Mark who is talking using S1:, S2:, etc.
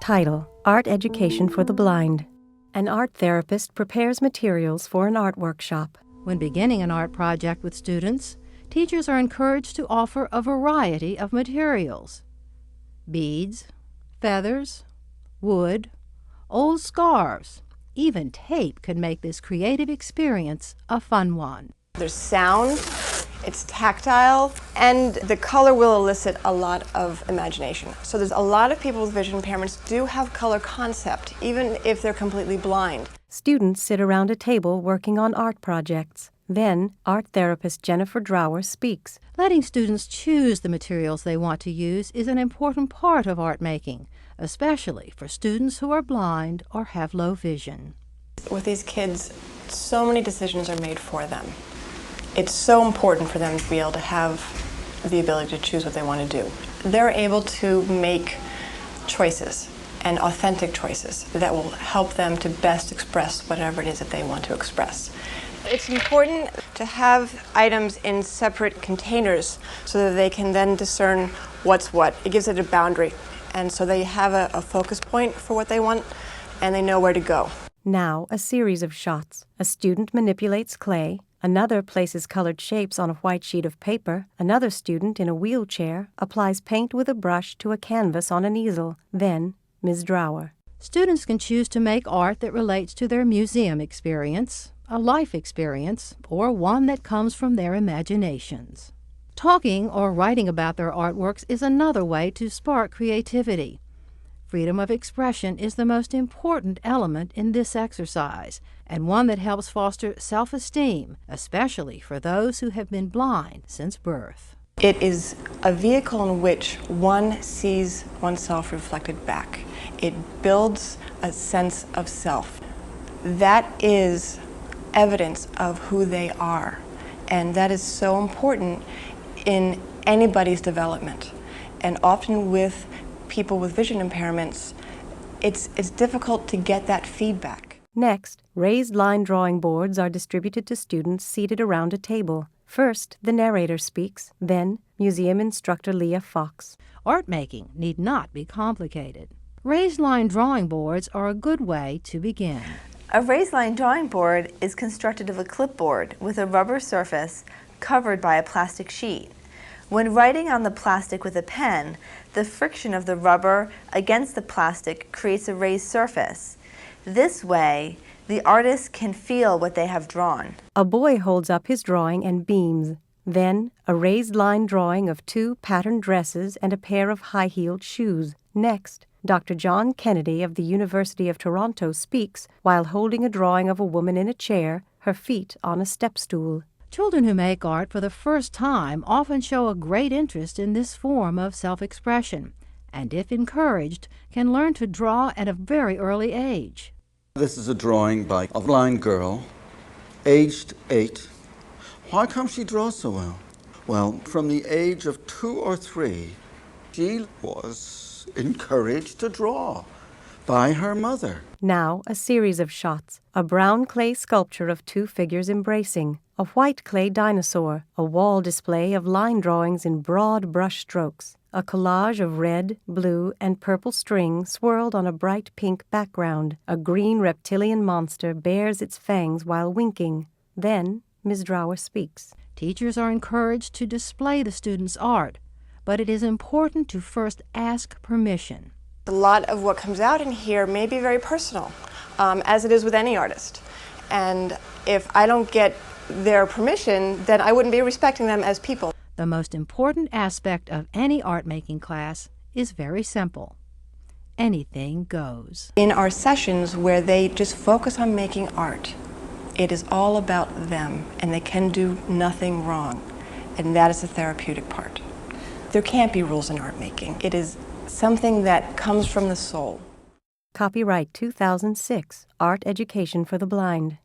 S1: Title: Art Education for the Blind. An art therapist prepares materials for an art workshop.
S2: When beginning an art project with students, teachers are encouraged to offer a variety of materials: beads, feathers, wood, old scarves. Even tape can make this creative experience a fun one.
S3: There's sound, it's tactile, and the color will elicit a lot of imagination. So there's a lot of people with vision impairments do have color concept, even if they're completely blind.
S1: Students sit around a table working on art projects. Then, art therapist Jennifer Drower speaks.
S2: Letting students choose the materials they want to use is an important part of art making, especially for students who are blind or have low vision.
S3: With these kids, so many decisions are made for them. It's so important for them to be able to have the ability to choose what they want to do. They're able to make choices, and authentic choices, that will help them to best express whatever it is that they want to express. It's important to have items in separate containers so that they can then discern what's what. It gives it a boundary, and so they have a focus point for what they want, and they know where to go.
S1: Now, a series of shots. A student manipulates clay. Another places colored shapes on a white sheet of paper. Another student in a wheelchair applies paint with a brush to a canvas on an easel. Then, Ms. Drower.
S2: Students can choose to make art that relates to their museum experience, a life experience, or one that comes from their imaginations. Talking or writing about their artworks is another way to spark creativity. Freedom of expression is the most important element in this exercise, and one that helps foster self-esteem, especially for those who have been blind since birth.
S3: It is a vehicle in which one sees oneself reflected back. It builds a sense of self. That is evidence of who they are, and that is so important in anybody's development. And often with people with vision impairments, it's difficult to get that feedback.
S1: Next, raised line drawing boards are distributed to students seated around a table. First, the narrator speaks, then museum instructor Leah Fox.
S2: Art making need not be complicated. Raised line drawing boards are a good way to begin.
S4: A raised line drawing board is constructed of a clipboard with a rubber surface covered by a plastic sheet. When writing on the plastic with a pen, the friction of the rubber against the plastic creates a raised surface. This way, the artist can feel what they have drawn.
S1: A boy holds up his drawing and beams. Then, a raised line drawing of two patterned dresses and a pair of high-heeled shoes. Next, Dr. John Kennedy of the University of Toronto speaks while holding a drawing of a woman in a chair, her feet on a step stool.
S2: Children who make art for the first time often show a great interest in this form of self-expression, and if encouraged, can learn to draw at a very early age.
S5: This is a drawing by a blind girl, aged 8. Why can't she draw so well? Well, from the age of 2 or 3, she was encouraged to draw by her mother.
S1: Now, a series of shots. A brown clay sculpture of two figures embracing. A white clay dinosaur. A wall display of line drawings in broad brush strokes. A collage of red, blue, and purple string swirled on a bright pink background. A green reptilian monster bares its fangs while winking. Then, Ms. Drower speaks.
S2: Teachers are encouraged to display the students' art, but it is important to first ask permission.
S3: A lot of what comes out in here may be very personal, as it is with any artist. And if I don't get their permission, then I wouldn't be respecting them as people.
S2: The most important aspect of any art-making class is very simple. Anything goes.
S3: In our sessions where they just focus on making art, it is all about them, and they can do nothing wrong. And that is the therapeutic part. There can't be rules in art making. It is something that comes from the soul.
S1: Copyright 2006, Art Education for the Blind.